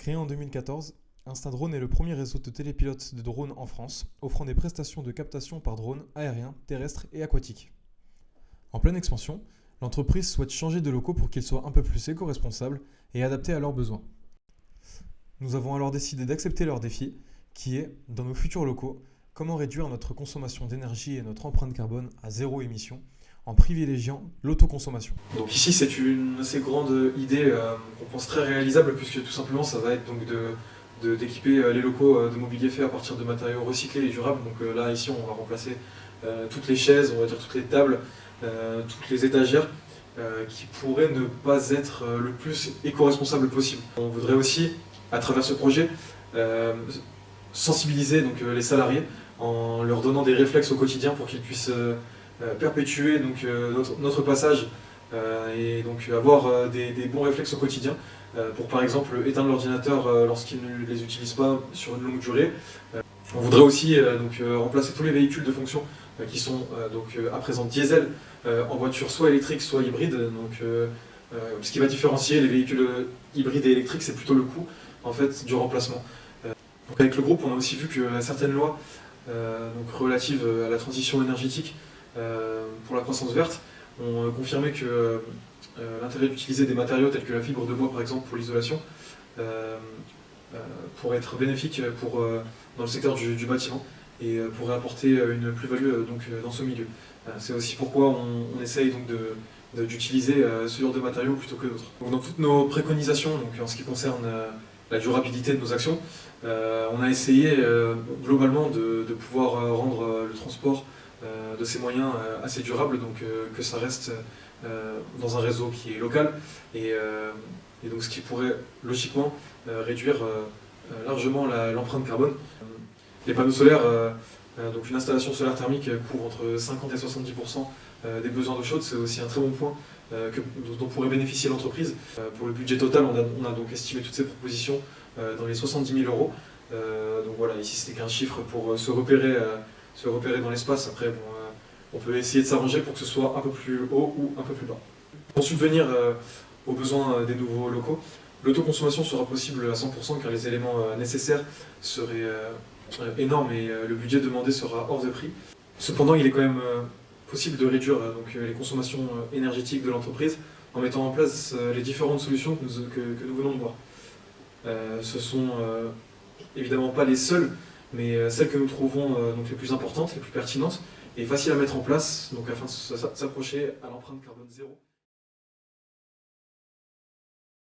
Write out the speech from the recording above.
Créé en 2014, InstaDrone est le premier réseau de télépilotes de drones en France, offrant des prestations de captation par drone aérien, terrestre et aquatique. En pleine expansion, l'entreprise souhaite changer de locaux pour qu'ils soient un peu plus éco-responsables et adaptés à leurs besoins. Nous avons alors décidé d'accepter leur défi, qui est, dans nos futurs locaux, comment réduire notre consommation d'énergie et notre empreinte carbone à zéro émission en privilégiant l'autoconsommation. Donc ici c'est une assez grande idée qu'on pense très réalisable, puisque tout simplement ça va être donc d'équiper les locaux de mobilier fait à partir de matériaux recyclés et durables. Donc là ici on va remplacer toutes les chaises, on va dire toutes les tables, toutes les étagères qui pourraient ne pas être le plus éco-responsable possible. On voudrait aussi, à travers ce projet, sensibiliser donc, les salariés en leur donnant des réflexes au quotidien pour qu'ils puissent perpétuer donc, notre passage et donc avoir des bons réflexes au quotidien pour par exemple éteindre l'ordinateur lorsqu'ils ne les utilisent pas sur une longue durée. On voudrait aussi donc, remplacer tous les véhicules de fonction qui sont donc, à présent diesel en voiture soit électrique soit hybride. Donc, ce qui va différencier les véhicules hybrides et électriques, c'est plutôt le coût en fait, du remplacement. Donc avec le groupe, on a aussi vu que certaines lois donc relatives à la transition énergétique pour la croissance verte ont confirmé que l'intérêt d'utiliser des matériaux tels que la fibre de bois par exemple pour l'isolation pourrait être bénéfique dans le secteur du bâtiment et pourrait apporter une plus-value dans ce milieu. C'est aussi pourquoi on essaye donc d'utiliser ce genre de matériaux plutôt que d'autres. Dans toutes nos préconisations, donc en ce qui concerne la durabilité de nos actions, on a essayé globalement de pouvoir rendre le transport de ces moyens assez durable, donc que ça reste dans un réseau qui est local et donc ce qui pourrait logiquement réduire largement l'empreinte carbone. Les panneaux solaires, donc une installation solaire thermique couvre entre 50 et 70% des besoins d'eau chaude, c'est aussi un très bon point dont pourrait bénéficier l'entreprise. Pour le budget total, on a donc estimé toutes ces propositions dans les 70 000 €. Donc voilà, ici c'était qu'un chiffre pour se repérer dans l'espace. Après, bon, on peut essayer de s'arranger pour que ce soit un peu plus haut ou un peu plus bas. Pour subvenir aux besoins des nouveaux locaux, l'autoconsommation sera possible à 100% car les éléments nécessaires seraient énormes et le budget demandé sera hors de prix. Cependant, il est quand même possible de réduire donc, les consommations énergétiques de l'entreprise en mettant en place les différentes solutions que nous venons de voir. Ce sont évidemment pas les seules, mais celles que nous trouvons donc les plus importantes, les plus pertinentes et faciles à mettre en place donc afin de s'approcher à l'empreinte carbone zéro.